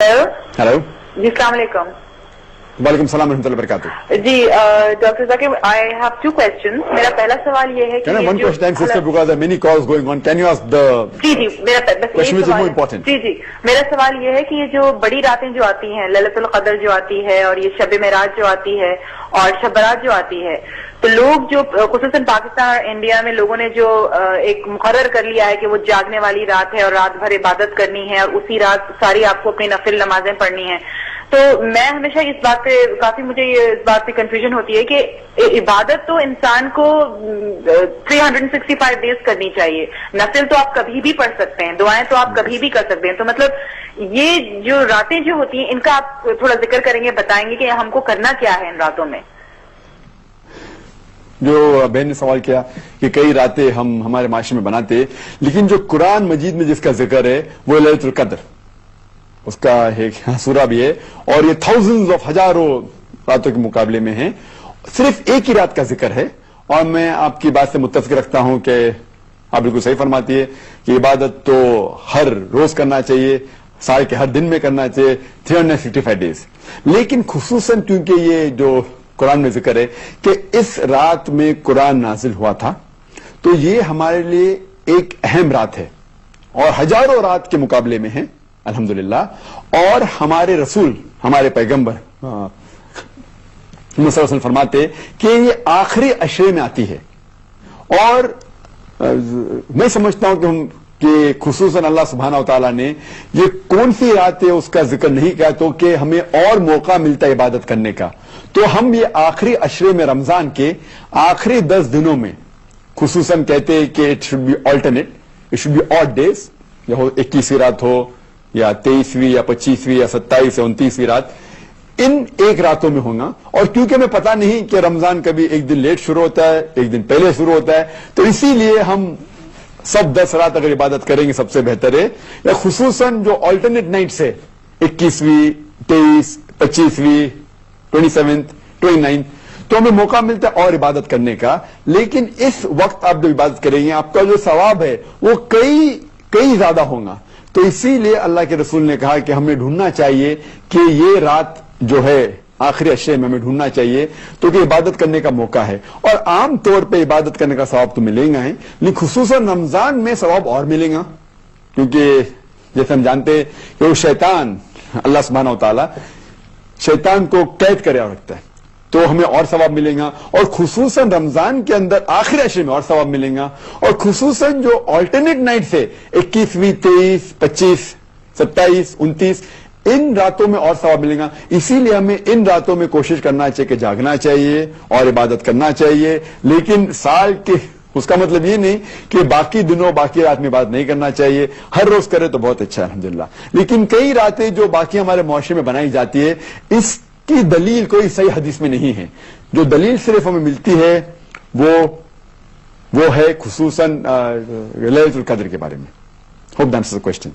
Hello जी, अस्सलाम वालेकुम। वालेकुम सलाम रहमतुल्लाहि वबरकातुहू। जी doctor Zakir, I have two question. मेरा पहला सवाल ये है कि one question sister because there are many calls going on, can you ask the जी मेरा बस क्वेश्चन यही इज सवाल मोर है। इंपॉर्टेंट। जी मेरा सवाल ये है कि ये जो बड़ी रातें जो आती हैं, लैलतुल क़द्र जो आती है और ये शब मेराज जो आती है और शब बरात जो आती है, तो लोग जो खुसूसन पाकिस्तान और इंडिया में लोगों ने जो एक मुकर्रर कर लिया है कि वो जागने वाली रात है और रात भर इबादत करनी है और उसी रात सारी आपको अपनी नफिल नमाजें पढ़नी है। तो मैं हमेशा इस बात पे काफी मुझे इस बात पे कंफ्यूजन होती है कि इबादत तो इंसान को 365 डेज करनी चाहिए, नफिल तो आप कभी भी पढ़ सकते हैं, दुआएं तो आप कभी भी कर सकते हैं। तो मतलब ये जो रातें जो होती हैं इनका आप थोड़ा जिक्र करेंगे, बताएंगे कि हमको करना क्या है इन रातों में। जो बहन ने सवाल किया कि कई रातें हम हमारे माशरे में बनाते, लेकिन जो कुरान मजीद में जिसका जिक्र है वो लैलतुल क़द्र, उसका एक सूरा भी है और ये थाउजेंड्स ऑफ हजारों रातों के मुकाबले में है, सिर्फ एक ही रात का जिक्र है। और मैं आपकी बात से मुत्तफ़िक रखता हूं कि आप बिल्कुल सही फरमाती है कि इबादत तो हर रोज करना चाहिए, साल के हर दिन में करना चाहिए, 365 डेज। लेकिन खुसूसन क्योंकि ये जो कुरान में जिक्र है कि इस रात में कुरान नाजिल हुआ था, तो ये हमारे लिए एक अहम रात है और हजारों रात के मुकाबले में है अल्हम्दुलिल्लाह। और हमारे रसूल, हमारे पैगंबर मुहम्मद फरमाते कि ये आखिरी अशरे में आती है। और मैं समझता हूं कि खुसूसन अल्लाह सुब्हानहू व तआला ने ये कौन सी रात है उसका जिक्र नहीं किया तो कि हमें और मौका मिलता है इबादत करने का। तो हम ये आखिरी अशरे में, रमजान के आखिरी 10 दिनों में खुसूसन कहते हैं कि it should be alternate, it should be odd days, या 21वीं रात हो या 23वीं या 25वीं या 27 या 29वीं रात, इन एक रातों में होना। और क्योंकि हमें पता नहीं कि रमजान कभी एक दिन लेट शुरू होता है, एक दिन पहले शुरू होता है, तो इसीलिए हम सब 10 रात अगर इबादत करेंगे सबसे बेहतर है। या खुसूसन जो ऑल्टरनेट नाइट्स है, 21वीं, 23, 25वीं, 27, 29, तो हमें मौका मिलता है और इबादत करने का। लेकिन इस वक्त आप जो इबादत करेंगे आपका जो सवाब है वो कई ज्यादा होगा। तो इसीलिए अल्लाह के रसूल ने कहा कि हमें ढूंढना चाहिए कि ये रात जो है आखिरी अशरे में हमें ढूंढना चाहिए, तो कि इबादत करने का मौका है। और आम तौर पे इबादत करने का सवाब तो मिलेगा ही, लेकिन खुसूसन रमजान में सवाब और मिलेगा, क्योंकि जैसे हम जानते हैं कि वो शैतान, अल्लाह सुब्हानहू व तआला शैतान को कैद करे रखता है, तो हमें और सवाब मिलेगा। और खुसूसन रमजान के अंदर आखिरी अशरे में और सवाब मिलेगा। और खुसूसन जो ऑल्टरनेट नाइट से 21वीं, 23, 25, 27, 29, इन रातों में और सवाब मिलेगा। इसीलिए हमें इन रातों में कोशिश करना चाहिए कि जागना चाहिए और इबादत करना चाहिए। लेकिन साल के, उसका मतलब ये नहीं कि बाकी दिनों बाकी रात में इबादत नहीं करना चाहिए, हर रोज करे तो बहुत अच्छा है अल्हम्दुलिल्लाह। लेकिन कई रातें जो बाकी हमारे मुआशरे में बनाई जाती है, इसकी दलील कोई सही हदीस में नहीं है। जो दलील सिर्फ हमें मिलती है वो है खुसूसन लैलतुल क़द्र के बारे में। Hope that answers the question.